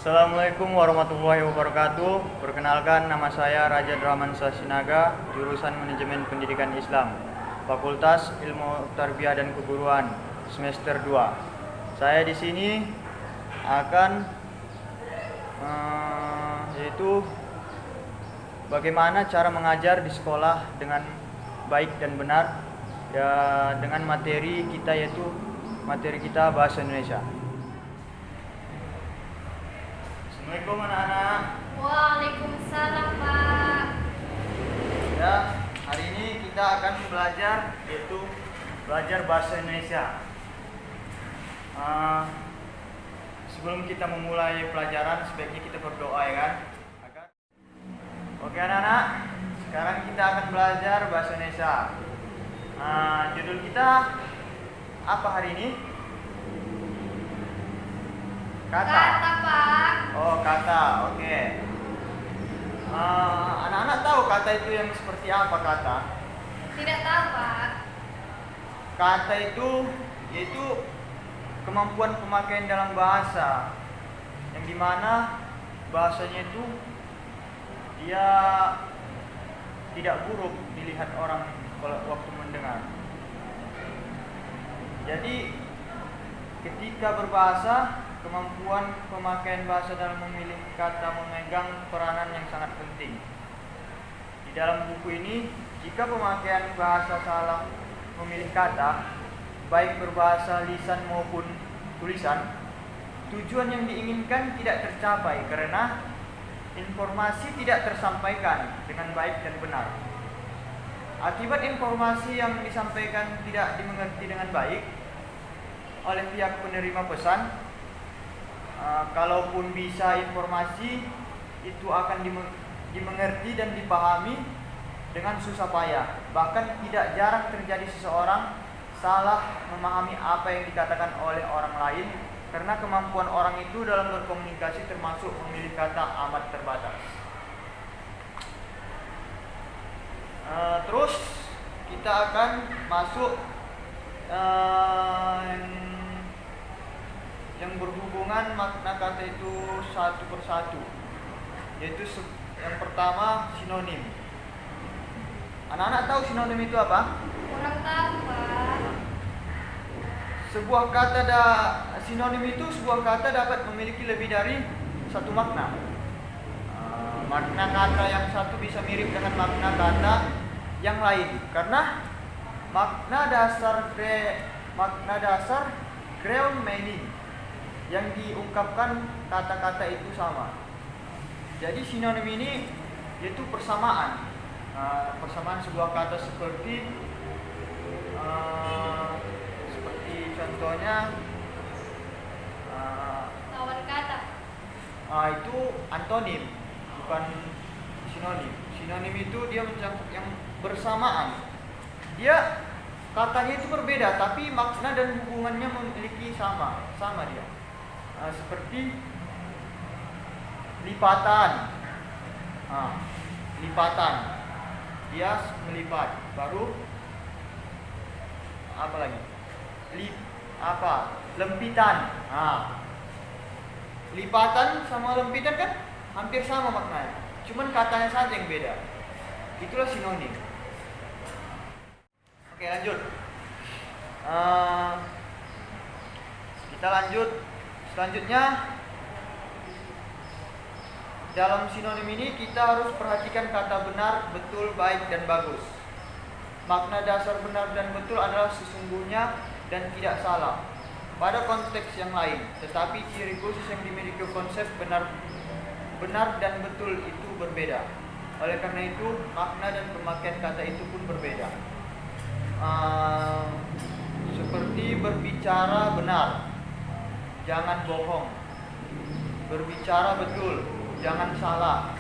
Assalamualaikum warahmatullahi wabarakatuh. Perkenalkan, nama saya Raja Rahman Sasinaga, jurusan Manajemen Pendidikan Islam, Fakultas Ilmu Tarbiyah dan Keguruan, semester 2. Saya di sini akan yaitu bagaimana cara mengajar di sekolah dengan baik dan benar, ya, dengan materi kita, yaitu materi kita bahasa Indonesia. Assalamualaikum anak-anak. Waalaikumsalam, Pak. Ya, hari ini kita akan belajar, yaitu belajar bahasa Indonesia. Sebelum kita memulai pelajaran, sebaiknya kita berdoa, ya kan? Oke anak-anak, sekarang kita akan belajar bahasa Indonesia. Judul kita apa hari ini? Kata, Pak. Oh, kata, oke. Anak-anak tahu kata itu yang seperti apa kata? Tidak tahu, Pak. Kata itu yaitu kemampuan pemakaian dalam bahasa, yang dimana bahasanya itu dia tidak buruk dilihat orang kalau waktu mendengar. Jadi ketika berbahasa, kemampuan pemakaian bahasa dalam memilih kata memegang peranan yang sangat penting. Di dalam buku ini, jika pemakaian bahasa salah memilih kata, baik berbahasa lisan maupun tulisan, tujuan yang diinginkan tidak tercapai karena informasi tidak tersampaikan dengan baik dan benar. Akibat informasi yang disampaikan tidak dimengerti dengan baik oleh pihak penerima pesan, kalaupun bisa informasi itu akan dimengerti dan dipahami dengan susah payah. Bahkan tidak jarang terjadi seseorang salah memahami apa yang dikatakan oleh orang lain karena kemampuan orang itu dalam berkomunikasi termasuk memilih kata amat terbatas. Terus kita akan masuk yang berhubungan makna kata itu satu persatu, yaitu yang pertama sinonim. Anak-anak tahu sinonim itu apa? Kurang tahu, Pak. Sinonim itu sebuah kata dapat memiliki lebih dari satu makna. Makna kata yang satu bisa mirip dengan makna kata yang lain karena makna dasar ground meaning yang diungkapkan kata-kata itu sama. Jadi sinonim ini yaitu persamaan. Persamaan sebuah kata seperti contohnya Lawan kata. Itu antonim, bukan sinonim. Sinonim itu dia mencakup yang bersamaan. Dia katanya itu berbeda, tapi makna dan hubungannya memiliki sama dia. Seperti lipatan. Lipatan. Dia melipat. Baru apa lagi? Lempitan. Lipatan sama lempitan kan hampir sama maknanya. Cuman katanya saja yang beda. Itulah sinonim. Oke, lanjut. Kita lanjut. Selanjutnya, dalam sinonim ini kita harus perhatikan kata benar, betul, baik, dan bagus. Makna dasar benar dan betul adalah sesungguhnya dan tidak salah pada konteks yang lain, tetapi ciri khusus yang dimiliki konsep benar dan betul itu berbeda. Oleh karena itu, makna dan pemakaian kata itu pun berbeda. Seperti berbicara benar, jangan bohong. Berbicara betul, jangan salah.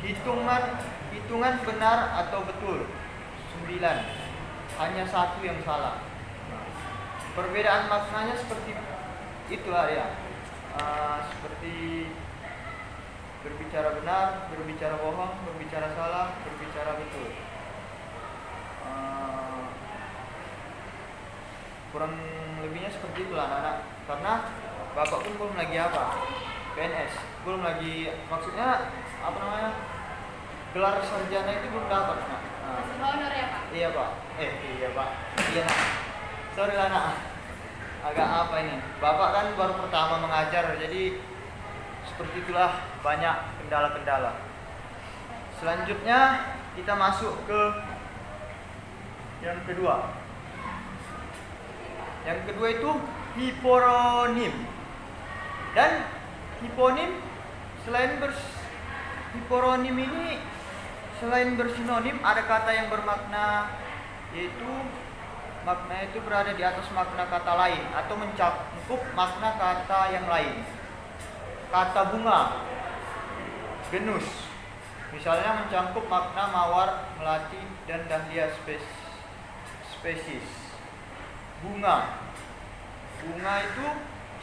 Hitungan benar atau betul 9, hanya satu yang salah. Perbedaan maknanya seperti itulah ya. Seperti berbicara benar, berbicara bohong, berbicara salah, berbicara betul. Kurang lebihnya seperti itulah anak-anak. Karena bapak pun belum lagi apa PNS. Belum lagi, maksudnya apa namanya, gelar sarjana itu belum dapat. Nah, Masih honor ya Pak? iya Pak. Iya Pak. Iya nak. Sorry lah nak. Agak apa ini? Bapak kan baru pertama mengajar, jadi seperti itulah banyak kendala-kendala. Selanjutnya kita masuk ke yang kedua. Yang kedua itu hiporonim. Dan hiponim hiporonim ini selain bersinonim, ada kata yang bermakna, yaitu makna itu berada di atas makna kata lain atau mencakup makna kata yang lain. Kata bunga, genus, misalnya mencakup makna mawar, melati, dan dahlia spesies. Bunga itu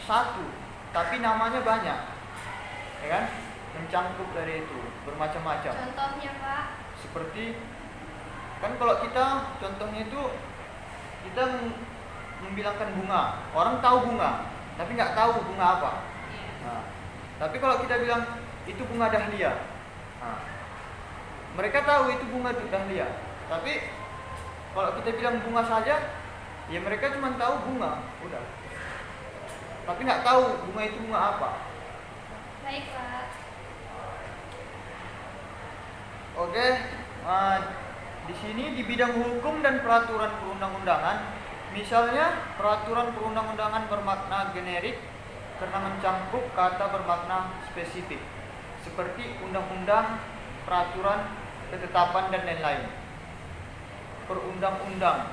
satu, tapi namanya banyak, ya kan? Mencangkup dari itu bermacam-macam. Contohnya Pak? Seperti kan kalau kita contohnya itu kita membilangkan bunga, orang tahu bunga, tapi nggak tahu bunga apa. Nah, tapi kalau kita bilang itu bunga dahlia, nah, mereka tahu itu bunga dahlia. Tapi kalau kita bilang bunga saja, ya mereka cuma tahu bunga, udah. Tapi nggak tahu bunga itu bunga apa. Baik Pak. Oke, di sini di bidang hukum dan peraturan perundang-undangan, misalnya peraturan perundang-undangan bermakna generik karena mencakup kata bermakna spesifik, seperti undang-undang, peraturan, ketetapan, dan lain-lain. Perundang-undangan,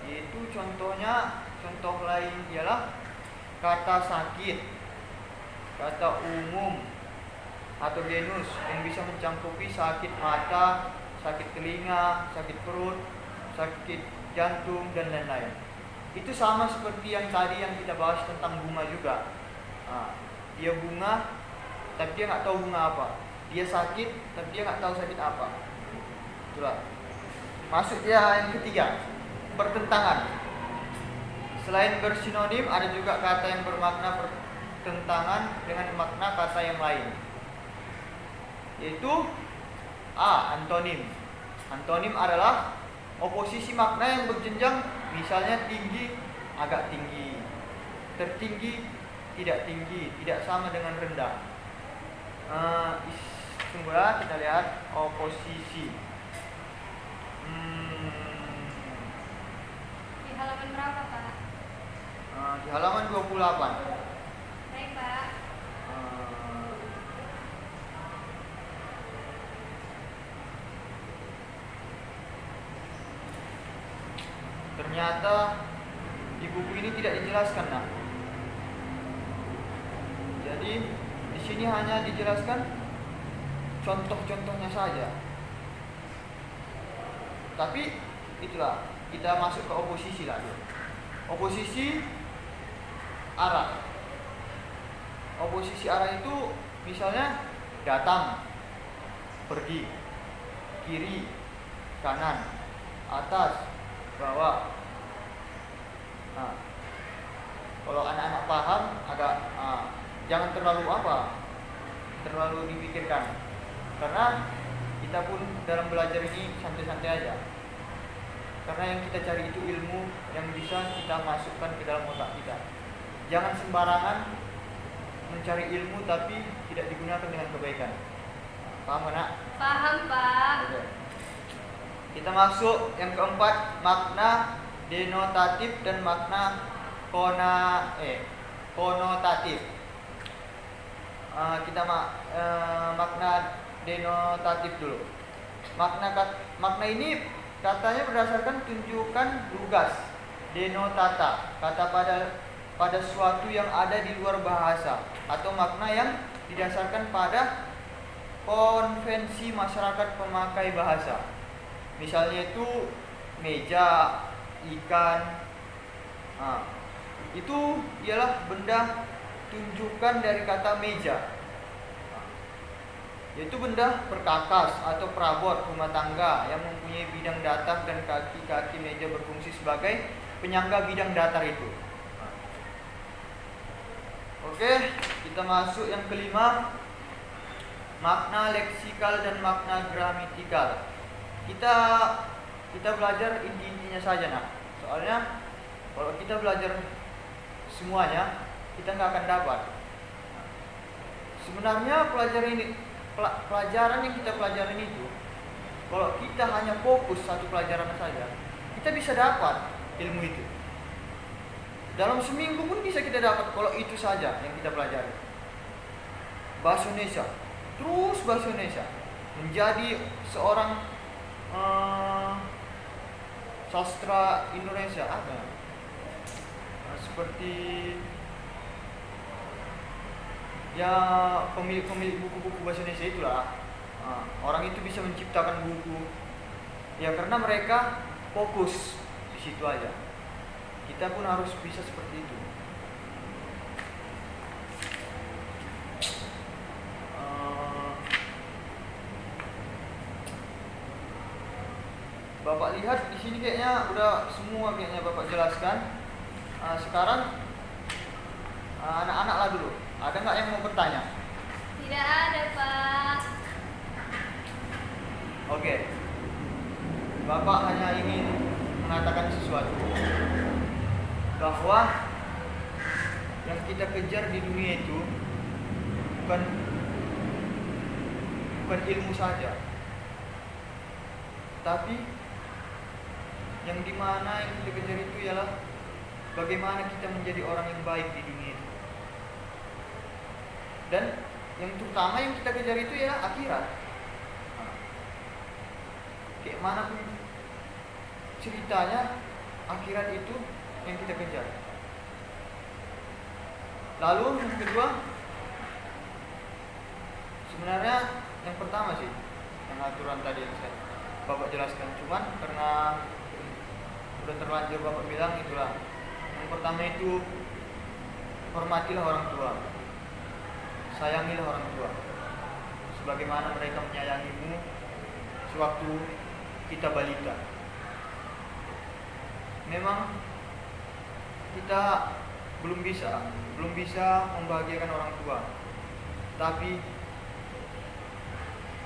yaitu contoh lain ialah kata sakit, kata umum, atau genus yang bisa mencakupi sakit mata, sakit telinga, sakit perut, sakit jantung, dan lain-lain. Itu sama seperti yang tadi yang kita bahas tentang bunga juga. Nah, dia bunga, tapi dia nggak tahu bunga apa. Dia sakit, tapi dia nggak tahu sakit apa. Itulah. Masuk ya yang ketiga, pertentangan. Selain bersinonim, ada juga kata yang bermakna pertentangan dengan makna kata yang lain, yaitu antonim. Antonim adalah oposisi makna yang berjenjang, misalnya tinggi, agak tinggi, tertinggi, tidak tinggi, tidak sama dengan rendah. Tunggulah, kita lihat oposisi. Di halaman berapa Pak? Di halaman 28. Baik Pak. Ternyata di buku ini tidak dijelaskan, nah. Jadi di sini hanya dijelaskan contoh-contohnya saja. Tapi itulah, kita masuk ke oposisi lagi. Oposisi arah. Oposisi arah itu misalnya datang, pergi, kiri, kanan, atas, bawah. Nah, kalau anak-anak paham agak jangan terlalu dipikirkan, karena kita pun dalam belajar ini santai-santai aja, karena yang kita cari itu ilmu yang bisa kita masukkan ke dalam otak kita. Jangan sembarangan mencari ilmu tapi tidak digunakan dengan kebaikan. Paham kan? Paham Pak. Oke. Kita masuk yang keempat, makna denotatif dan makna konotatif. Kita makna denotatif dulu. Makna ini katanya berdasarkan tunjukan lugas, denotata, kata pada suatu yang ada di luar bahasa, atau makna yang didasarkan pada konvensi masyarakat pemakai bahasa. Misalnya itu meja, ikan. Itu ialah benda tunjukan dari kata meja, yaitu benda perkakas atau perabot rumah tangga yang mempunyai bidang datar dan kaki-kaki meja berfungsi sebagai penyangga bidang datar itu. Oke, kita masuk yang kelima, makna leksikal dan makna gramatikal. Kita belajar inti-intinya saja nak. Soalnya kalau kita belajar semuanya, kita nggak akan dapat. Sebenarnya pelajaran yang kita pelajarin itu, kalau kita hanya fokus satu pelajaran saja, kita bisa dapat ilmu itu. Dalam seminggu pun bisa kita dapat kalau itu saja yang kita pelajari. Bahasa Indonesia, terus bahasa Indonesia, menjadi seorang sastra Indonesia apa? Seperti ya pemilik buku-buku bahasa Indonesia itulah. Orang itu bisa menciptakan buku ya karena mereka fokus di situ aja. Kita pun harus bisa seperti itu. Bapak lihat di sini kayaknya udah semua kayaknya Bapak jelaskan. Sekarang anak-anak lah dulu. Ada nggak yang mau bertanya? Tidak ada, Pak. Oke. Bapak hanya ingin mengatakan sesuatu bahwa yang kita kejar di dunia itu bukan ilmu saja, tapi yang dimana yang kita kejar itu ialah bagaimana kita menjadi orang yang baik di dunia itu. Dan yang terutama yang kita kejar itu ialah akhirat. Kayak mana pun ceritanya, akhirat itu yang kita kejar. Lalu yang kedua, sebenarnya yang pertama sih, yang aturan tadi yang saya Bapak jelaskan, cuman karena udah terlanjur Bapak bilang itulah. Yang pertama itu, hormatilah orang tua, sayangilah orang tua, sebagaimana mereka menyayangimu sewaktu kita balita. Memang kita belum bisa membahagiakan orang tua, tapi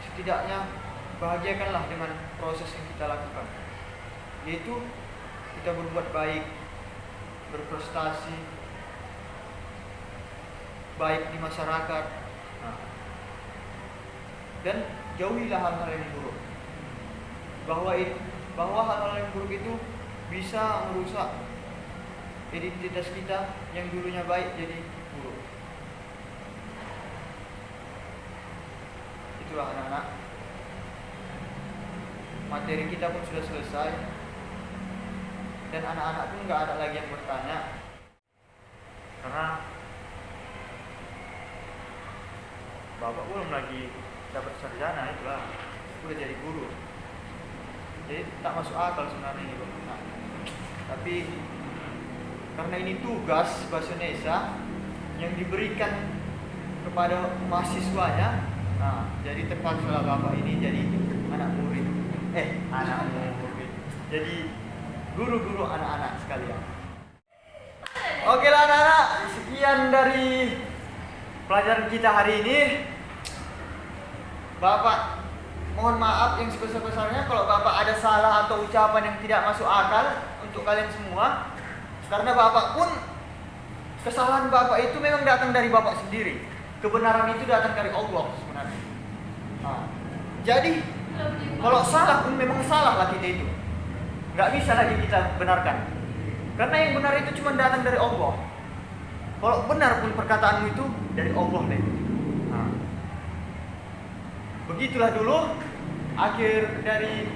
setidaknya bahagiakanlah dengan proses yang kita lakukan, yaitu kita berbuat baik, berprestasi baik di masyarakat, dan jauhilah hal-hal yang buruk, bahwa hal-hal yang buruk itu bisa merusak identitas kita yang dulunya baik jadi buruk. Itulah anak-anak, materi kita pun sudah selesai, dan anak-anak pun nggak ada lagi yang bertanya karena Bapak belum lagi dapat sarjana, itulah udah jadi guru, jadi tak masuk akal sebenarnya ini Bapak. Nah, tapi karena ini tugas bahasa Indonesia yang diberikan kepada mahasiswanya, nah jadi terpaksa Bapak ini jadi anak murid, jadi guru-guru anak-anak sekalian. Oke lah anak-anak, sekian dari pelajaran kita hari ini. Bapak mohon maaf yang sebesar-besarnya kalau Bapak ada salah atau ucapan yang tidak masuk akal untuk kalian semua. Karena Bapak pun, kesalahan Bapak itu memang datang dari Bapak sendiri. Kebenaran itu datang dari Allah sebenarnya. Nah, jadi kalau salah pun memang salah lah kita itu, nggak bisa lagi kita benarkan. Karena yang benar itu cuma datang dari Allah. Kalau benar pun perkataanmu itu dari Allah deh. Nah, begitulah dulu akhir dari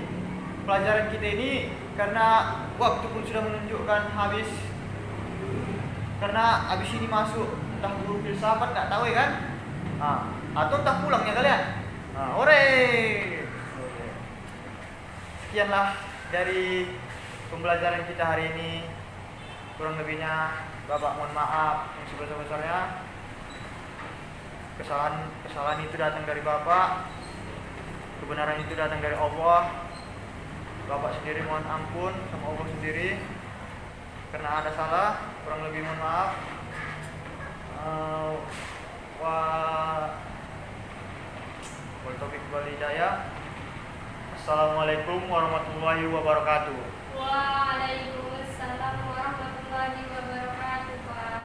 pelajaran kita ini, karena waktu pun sudah menunjukkan habis. Karena habis ini masuk entah guru filsafat, nggak tahu ya kan? Nah, atau entah pulangnya kalian. Nah, ore. Sekianlah dari pembelajaran kita hari ini. Kurang lebihnya Bapak mohon maaf yang sebesar-besarnya. Kesalahan itu datang dari Bapak, kebenaran itu datang dari Allah. Bapak sendiri mohon ampun sama Allah sendiri karena ada salah, kurang lebih mohon maaf. uh, wa taufiq wal hidayah. Assalamualaikum warahmatullahi wabarakatuh. Waalaikumsalam warahmatullahi wabarakatuh.